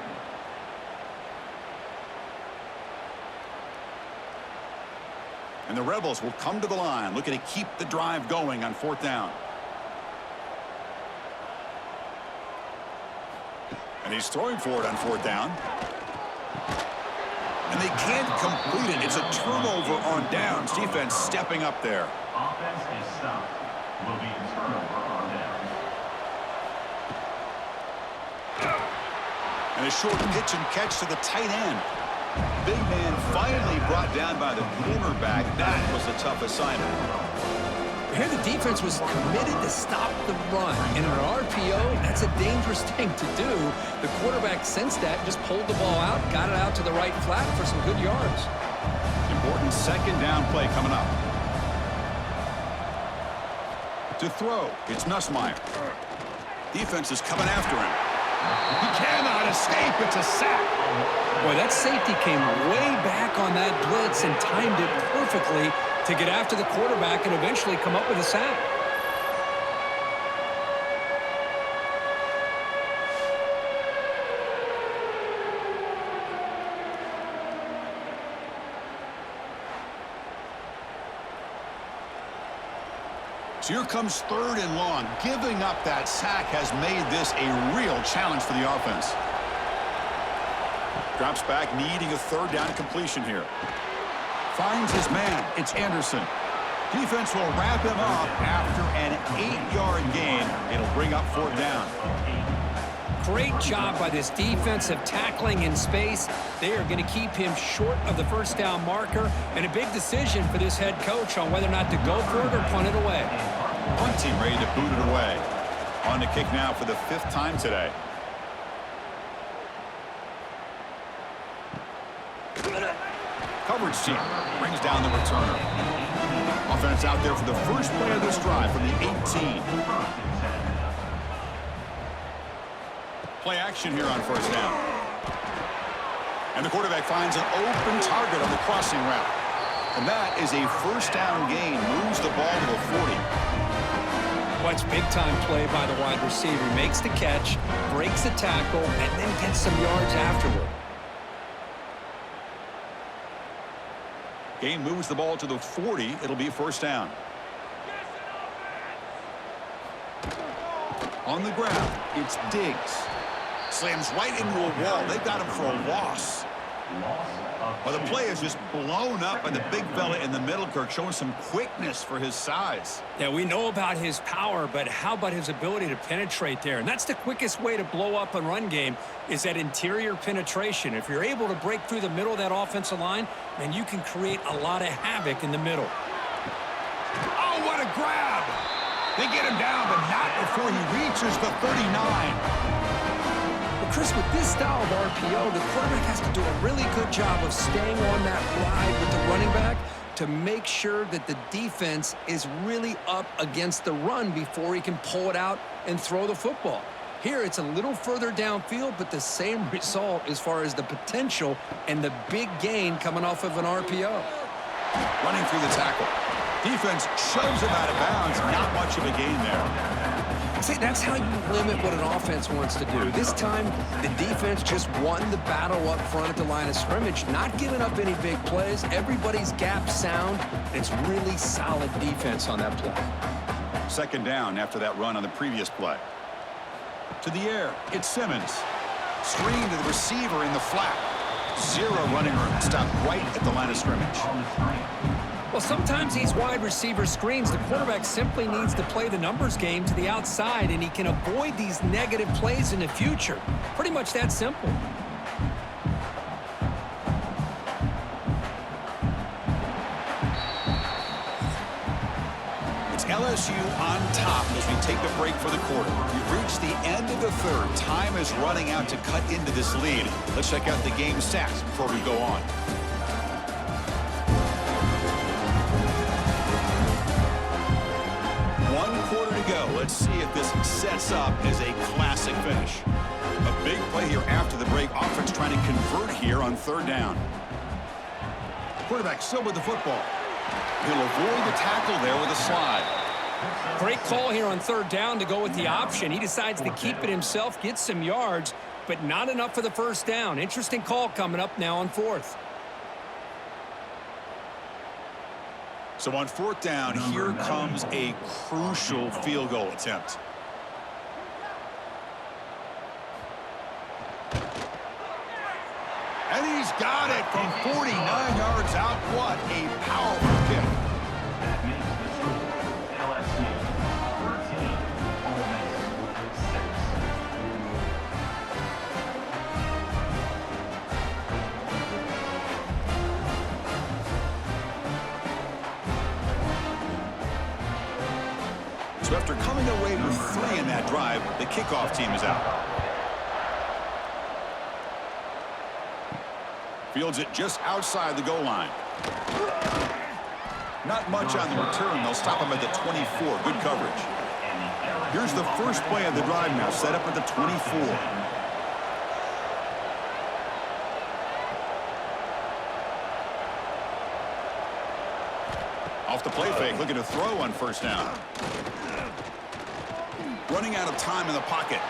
A: And the Rebels will come to the line, looking to keep the drive going on 4th down. And he's throwing for it on 4th down. And they can't complete it. It's a turnover on downs. Defense stepping up there.
C: Offense is stopped. Will be a turnover on downs.
A: And a short pitch and catch to the tight end. Big man finally brought down by the cornerback. That was a tough assignment.
B: Here the defense was committed to stop the run. In an RPO, that's a dangerous thing to do. The quarterback sensed that, just pulled the ball out, got it out to the right flat for some good yards.
A: Important 2nd down play coming up. To throw, it's Nussmeier. Defense is coming after him. He cannot escape. It's a sack.
B: Boy, that safety came way back on that blitz and timed it perfectly to get after the quarterback and eventually come up with a sack.
A: So here comes 3rd and long. Giving up that sack has made this a real challenge for the offense. Drops back, needing a 3rd down completion here. Finds his man. It's Anderson. Defense will wrap him up after an 8-yard gain. It'll bring up 4th down.
B: Great job by this defensive tackling in space. They are going to keep him short of the first down marker, and a big decision for this head coach on whether or not to go for it or punt it away.
A: Punt team ready to boot it away. On to kick now for the 5th time today. Coverage team brings down the returner. Offense out there for the first play of this drive from the 18. Play action here on 1st down. And the quarterback finds an open target on the crossing route. And that is a 1st down gain. Moves the ball to the 40.
B: Watch big-time play by the wide receiver. Makes the catch, breaks the tackle, and then gets some yards afterward.
A: Gain moves the ball to the 40. It'll be 1st down. On the ground, it's Diggs. Slams right into a wall. They got him for a loss.
C: Loss
A: Well, the play is just blown up by the big fella in the middle, Kirk, showing some quickness for his size.
B: Yeah, we know about his power, but how about his ability to penetrate there? And that's the quickest way to blow up a run game is that interior penetration. If you're able to break through the middle of that offensive line, then you can create a lot of havoc in the middle.
A: Oh, what a grab! They get him down, but not before he reaches the 39.
B: Chris, with this style of RPO, the quarterback has to do a really good job of staying on that ride with the running back to make sure that the defense is really up against the run before he can pull it out and throw the football. Here, it's a little further downfield, but the same result as far as the potential and the big gain coming off of an RPO.
A: Running through the tackle. Defense shoves him out of bounds. Not much of a gain there.
B: See, that's how you limit what an offense wants to do. This time, the defense just won the battle up front at the line of scrimmage, not giving up any big plays. Everybody's gap sound. It's really solid defense on that play.
A: Second down after that run on the previous play. To the air, it's Simmons. Screen to the receiver in the flat. Zero running room. Stopped right at the line of scrimmage.
B: Well, sometimes these wide receiver screens, the quarterback simply needs to play the numbers game to the outside, and he can avoid these negative plays in the future. Pretty much that simple.
A: It's LSU on top as we take the break for the quarter. We've reached the end of the third. Time is running out to cut into this lead. Let's check out the game stats before we go on. 1 quarter to go. Let's see if this sets up as a classic finish. A big play here after the break. Offense trying to convert here on third down. Quarterback still with the football. He'll avoid the tackle there with a slide.
B: Great call here on third down to go with the option. He decides to keep it himself, get some yards, but not enough for the first down. Interesting call coming up now on fourth.
A: So on fourth down, here comes a crucial field goal attempt. And he's got it from 49 yards out. What a powerful kick.
C: That makes the score LSU 13, Ole Miss 6.
A: So after coming away with 3 in that drive, the kickoff team is out. Fields it just outside the goal line. Not much on the return. They'll stop him at the 24. Good coverage. Here's the first play of the drive now, set up at the 24. Off the play fake, looking to throw on first down. Running out of time in the pocket.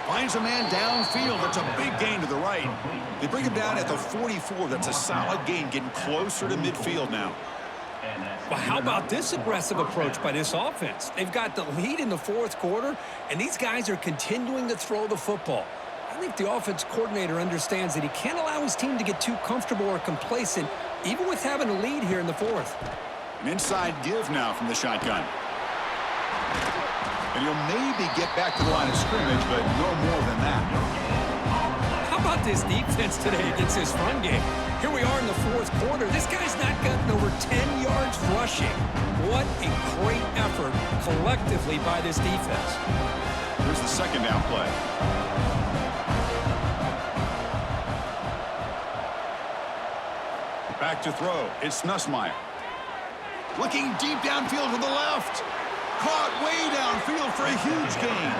A: Finds a man downfield. That's a big gain to the right. They bring him down at the 44. That's a solid gain, getting closer to midfield now.
B: Well, how about this aggressive approach by this offense? They've got the lead in the fourth quarter, and these guys are continuing to throw the football. I think the offense coordinator understands that he can't allow his team to get too comfortable or complacent, even with having a lead here in the fourth.
A: An inside give now from the shotgun. And he'll maybe get back to the line of scrimmage, but no more than that.
B: How about this defense today against this run game? Here we are in the fourth quarter. This guy's not gotten over 10 yards rushing. What a great effort collectively by this defense.
A: Here's the second down play. Back to throw. It's Nussmeier. Looking deep downfield to the left. Caught way downfield for a huge gain.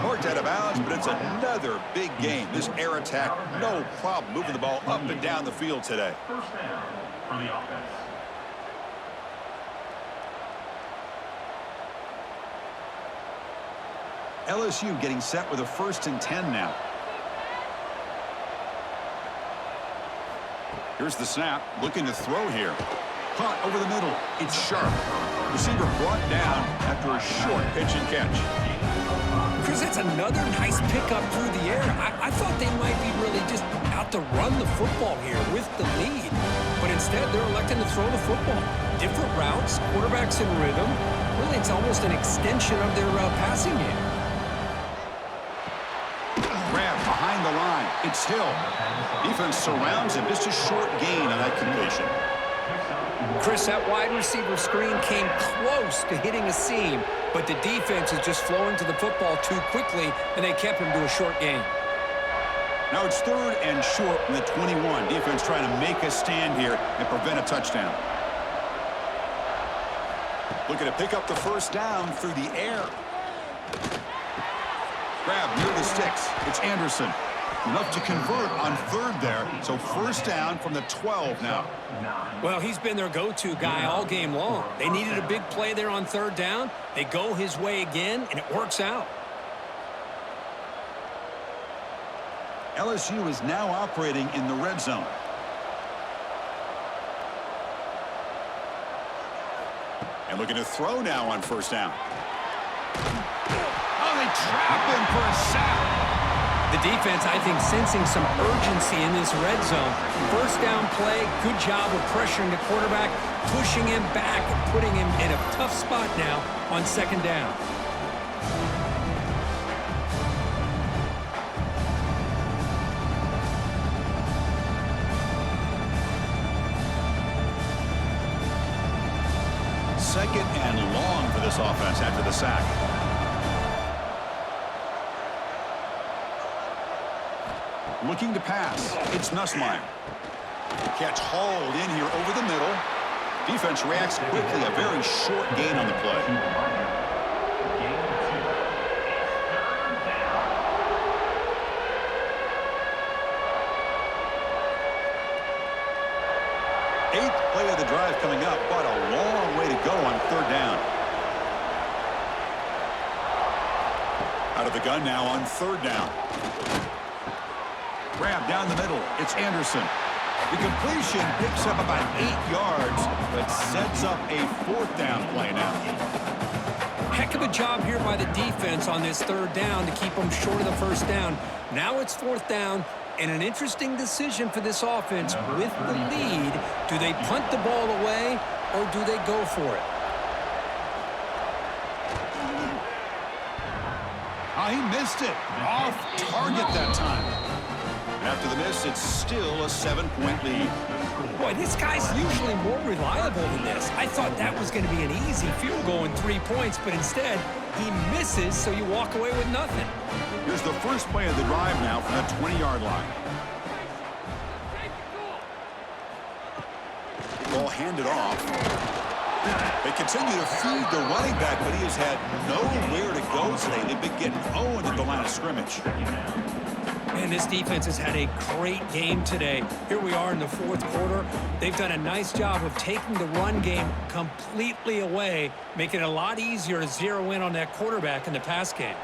A: Marked out of bounds, but it's another big gain. This air attack, no problem moving the ball up and down the field today.
C: First down for the offense.
A: LSU getting set with a 1st and 10 now. Here's the snap, looking to throw here. Caught over the middle. It's sharp. Receiver brought down after a short pitch and catch.
B: Chris, that's another nice pickup through the air. I thought they might be really just out to run the football here with the lead. But instead, they're electing to throw the football. Different routes, quarterbacks in rhythm. Really, it's almost an extension of their passing game.
A: Grab behind the line. It's Hill. Defense surrounds him. Just a short gain on that completion.
B: Chris, that wide receiver screen came close to hitting a seam, but the defense is just flowing to the football too quickly, and they kept him to a short gain.
A: Now it's 3rd and short from the 21. Defense trying to make a stand here and prevent a touchdown. Looking to pick up the first down through the air. Grab near the sticks. It's Anderson. Enough to convert on 3rd there. So first down from the 12 now.
B: Well, he's been their go-to guy all game long. They needed a big play there on 3rd down. They go his way again, and it works out.
A: LSU is now operating in the red zone. And looking to throw now on first down. Oh, they trap him for a sack.
B: The defense, I think, sensing some urgency in this red zone. First down play, good job of pressuring the quarterback, pushing him back and putting him in a tough spot now on 2nd down.
A: Second and long for this offense after the sack. Looking to pass. It's Nussmeier. Catch hauled in here over the middle. Defense reacts quickly. A very short gain on the play. Eighth play of the drive coming up, but a long way to go on 3rd down. Out of the gun now on 3rd down. Grab down the middle. It's Anderson. The completion picks up about 8 yards, but sets up a 4th down play now.
B: Heck of a job here by the defense on this 3rd down to keep them short of the first down. Now it's 4th down, and an interesting decision for this offense with the lead. Do they punt the ball away, or do they go for it?
A: Oh, he missed it. Off target that time. After the miss, it's still a 7-point lead.
B: Boy, this guy's usually more reliable than this. I thought that was going to be an easy field goal in 3 points, but instead, he misses, so you walk away with nothing.
A: Here's the first play of the drive now from the 20-yard line. Ball handed off. They continue to feed the running back, but he has had nowhere to go today. They've been getting owned at the line of scrimmage.
B: And this defense has had a great game today. Here we are in the 4th quarter. They've done a nice job of taking the run game completely away, making it a lot easier to zero in on that quarterback in the pass game.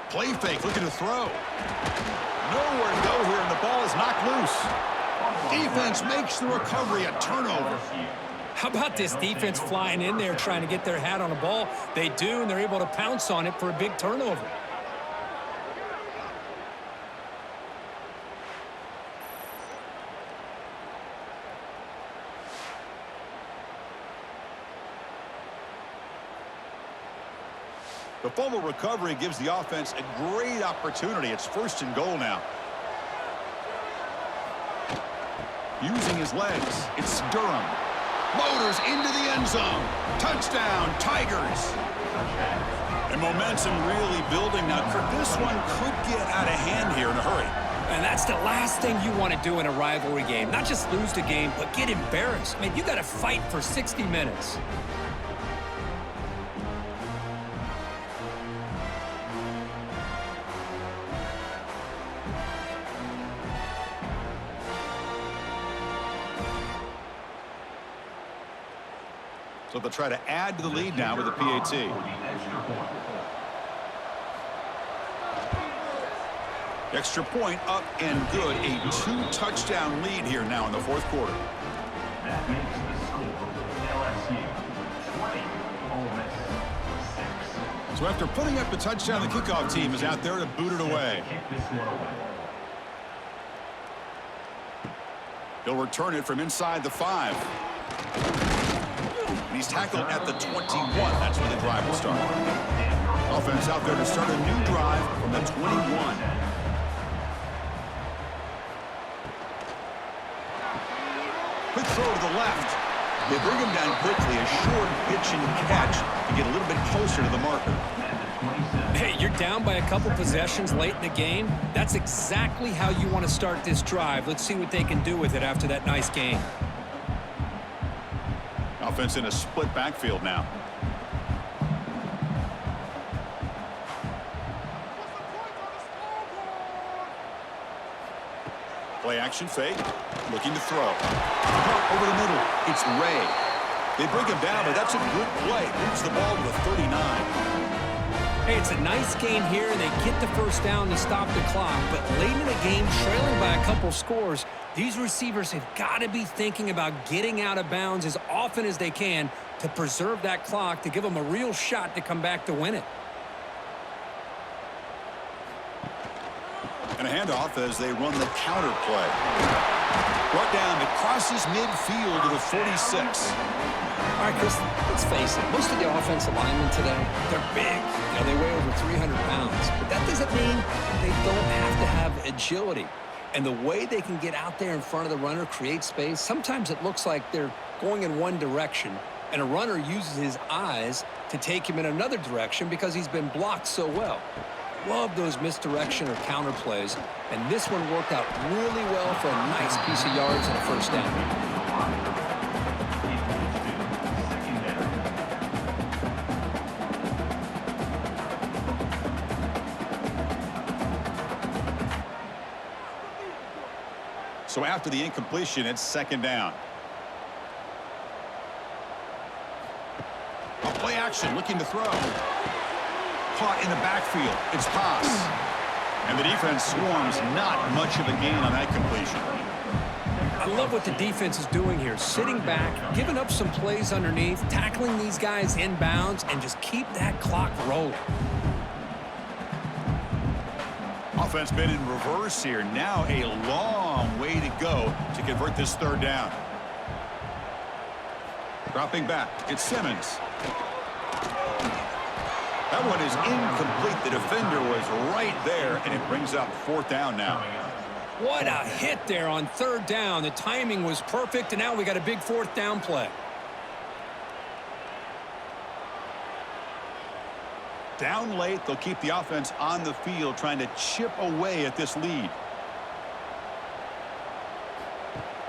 A: Play fake, looking to throw. Nowhere to go here, and the ball is knocked loose. Defense makes the recovery a turnover.
B: How about this defense flying in there trying to get their hat on the ball? They do, and they're able to pounce on it for a big turnover.
A: The fumble recovery gives the offense a great opportunity. It's 1st and goal now. Using his legs, it's Durham. Motors into the end zone. Touchdown, Tigers. And momentum really building now. This one could get out of hand here in a hurry.
B: And that's the last thing you want to do in a rivalry game. Not just lose the game, but get embarrassed. I mean, you got to fight for 60 minutes.
A: So they'll try to add to the lead now with a PAT. Extra point up and good. A 2-touchdown lead here now in the 4th quarter.
C: That makes the score LSU 20,
A: So after putting up the touchdown, the kickoff team is out there to boot it away. He'll return it from inside the 5. And he's tackled at the 21. That's where the drive will start. Offense out there to start a new drive from the 21. Quick throw to the left. They bring him down quickly, a short pitch and catch to get a little bit closer to the marker.
B: Hey, you're down by a couple possessions late in the game. That's exactly how you want to start this drive. Let's see what they can do with it after that nice game.
A: Offense in a split backfield now. Play action fake. Looking to throw. Over the middle. It's Ray. They bring him down, but that's a good play. Moves the ball to the 39.
B: Hey, it's a nice game here, and they get the first down to stop the clock. But late in the game, trailing by a couple scores, these receivers have got to be thinking about getting out of bounds as often as they can to preserve that clock, to give them a real shot to come back to win it.
A: And a handoff as they run the counter play. Brought down, it crosses midfield to the 46.
B: All right, Chris, let's face it. Most of the offensive linemen today, they're big. You know, they weigh over 300 pounds. But that doesn't mean they don't have to have agility. And the way they can get out there in front of the runner, create space, sometimes it looks like they're going in one direction, and a runner uses his eyes to take him in another direction because he's been blocked so well. Love those misdirection or counter plays, and this one worked out really well for a nice piece of yards and a first down.
A: So after the incompletion, it's second down. A play action, looking to throw. Caught in the backfield. It's pass. And the defense swarms. Not much of a gain on that completion.
B: I love what the defense is doing here. Sitting back, giving up some plays underneath, tackling these guys in bounds, and just keep that clock rolling.
A: Offense been in reverse here. Now a long way to go to convert this third down. Dropping back. It's Simmons. That one is incomplete. The defender was right there, and it brings up fourth down now.
B: What a hit there on third down. The timing was perfect, and now we got a big fourth down play.
A: Down late, they'll keep the offense on the field, trying to chip away at this lead.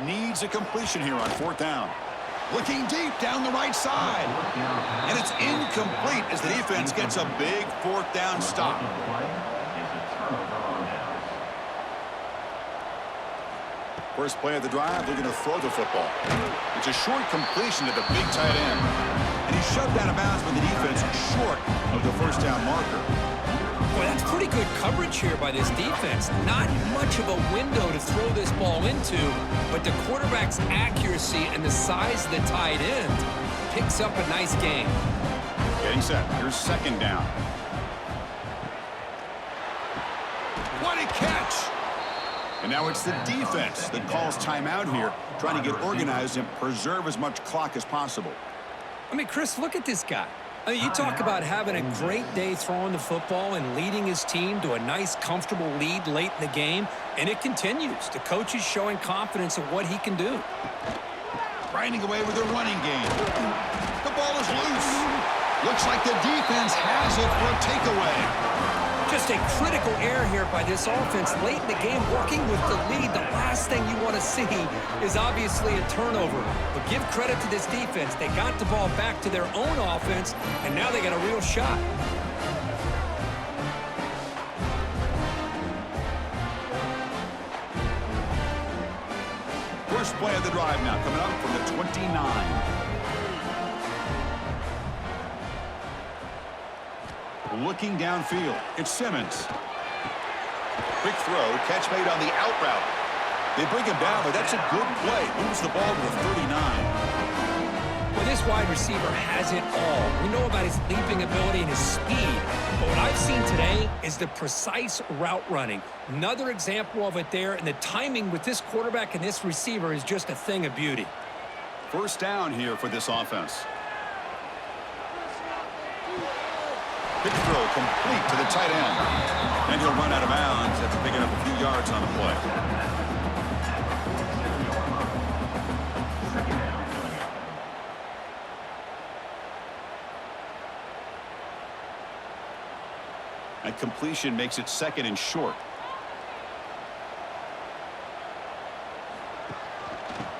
A: Needs a completion here on fourth down. Looking deep down the right side. And it's incomplete as the defense gets a big fourth down stop. First play of the drive, looking to throw the football. It's a short completion to the big tight end. And he's shoved out of bounds with the defense short of the first down marker.
B: Boy, that's pretty good coverage here by this defense. Not much of a window to throw this ball into, but the quarterback's accuracy and the size of the tight end picks up a nice gain.
A: Getting set. Here's second down. What a catch! And now it's the defense that calls timeout here, trying to get organized and preserve as much clock as possible.
B: I mean, Chris, look at this guy. I mean, you talk about having a great day throwing the football and leading his team to a nice, comfortable lead late in the game, and it continues. The coach is showing confidence of what he can do.
A: Grinding away with a running game. The ball is loose. Looks like the defense has it for a takeaway.
B: Just a critical error here by this offense late in the game, working with the lead. The last thing you want to see is obviously a turnover. But give credit to this defense. They got the ball back to their own offense, and now they got a real shot.
A: First play of the drive now coming up from the 29. Looking downfield, it's Simmons. Quick throw, catch made on the out route. They bring him down, but that's a good play. Moves the ball to the 39.
B: Well, this wide receiver has it all. We know about his leaping ability and his speed. But what I've seen today is the precise route running. Another example of it there, and the timing with this quarterback and this receiver is just a thing of beauty.
A: First down here for this offense. Quick throw complete to the tight end. And he'll run out of bounds after picking up a few yards on the play. That completion makes it 2nd and short.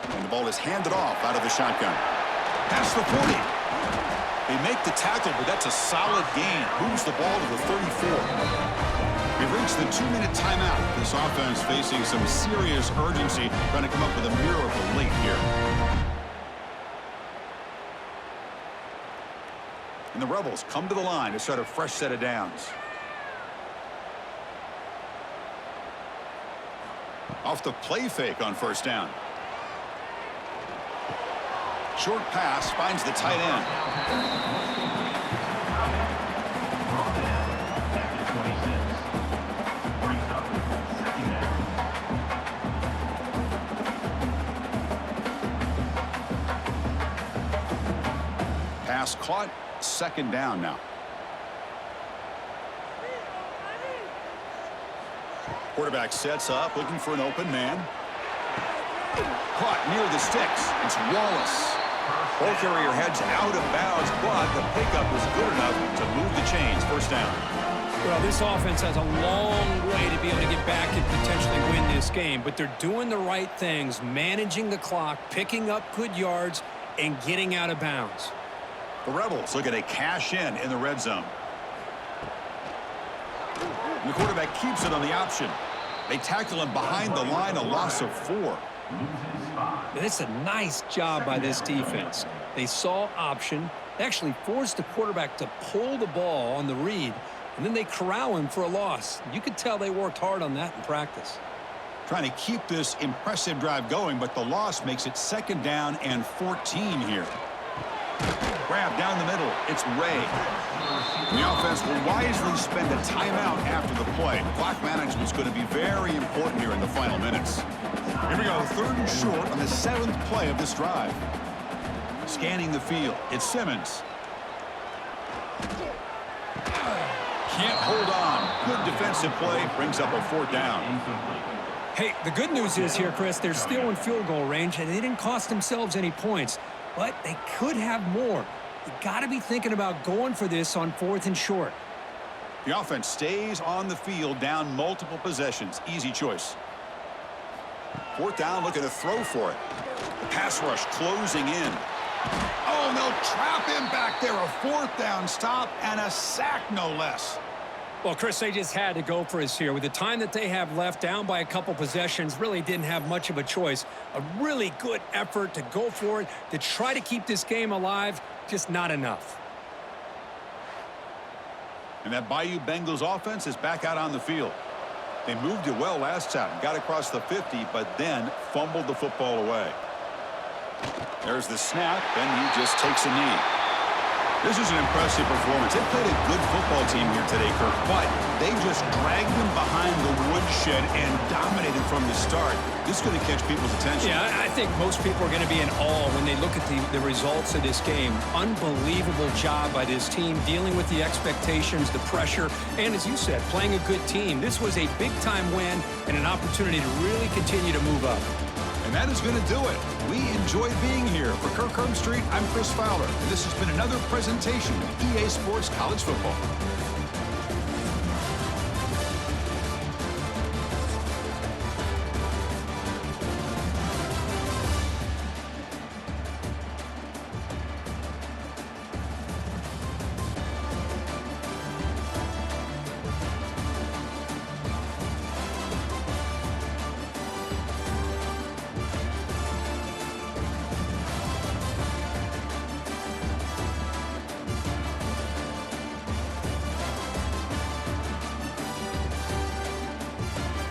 A: And the ball is handed off out of the shotgun. Past the 40. They make the tackle, but that's a solid gain. Moves the ball to the 34. We've reached the 2-minute timeout. This offense facing some serious urgency, trying to come up with a miracle late here. And the Rebels come to the line to start a fresh set of downs. Off the play fake on first down. Short pass finds the tight end. Pass caught, 2nd down now. Quarterback sets up, looking for an open man. Caught near the sticks. It's Wallace. Ball carrier heads out of bounds, but the pickup was good enough to move the chains. First down.
B: Well, this offense has a long way to be able to get back and potentially win this game, but they're doing the right things, managing the clock, picking up good yards, and getting out of bounds.
A: The Rebels looking to cash in the red zone. And the quarterback keeps it on the option. They tackle him behind the line, a loss of 4.
B: And it's a nice job by this defense. They saw option, actually forced the quarterback to pull the ball on the read, and then they corral him for a loss. You could tell they worked hard on that in practice.
A: Trying to keep this impressive drive going, but the loss makes it 2nd down and 14 here. Grab down the middle. It's Ray. And the offense will wisely spend a timeout after the play. Clock management is going to be very important here in the final minutes. Here we go, 3rd and short on the 7th play of this drive. Scanning the field. It's Simmons. Can't hold on. Good defensive play. Brings up a 4th down.
B: Hey, the good news is here, Chris, they're still in field goal range, and they didn't cost themselves any points. But they could have more. You got to be thinking about going for this on 4th and short.
A: The offense stays on the field, down multiple possessions. Easy choice. 4th down, looking to throw for it. The pass rush closing in. Oh, and they'll trap him back there. A 4th down stop and a sack, no less.
B: Well, Chris, they just had to go for us here. With the time that they have left, down by a couple possessions, really didn't have much of a choice. A really good effort to go for it, to try to keep this game alive, just not enough.
A: And that Bayou Bengals offense is back out on the field. They moved it well last time, got across the 50, but then fumbled the football away. There's the snap, and he just takes a knee. This is an impressive performance. They played a good football team here today, Kirk, but they just dragged them behind the woodshed and dominated from the start. This is going to catch people's attention.
B: Yeah, I think most people are going to be in awe when they look at the results of this game. Unbelievable job by this team, dealing with the expectations, the pressure, and as you said, playing a good team. This was a big-time win and an opportunity to really continue to move up.
A: And that is going to do it. We enjoyed being here. For Kirk Street, I'm Chris Fowler, and this has been another presentation of EA Sports College Football.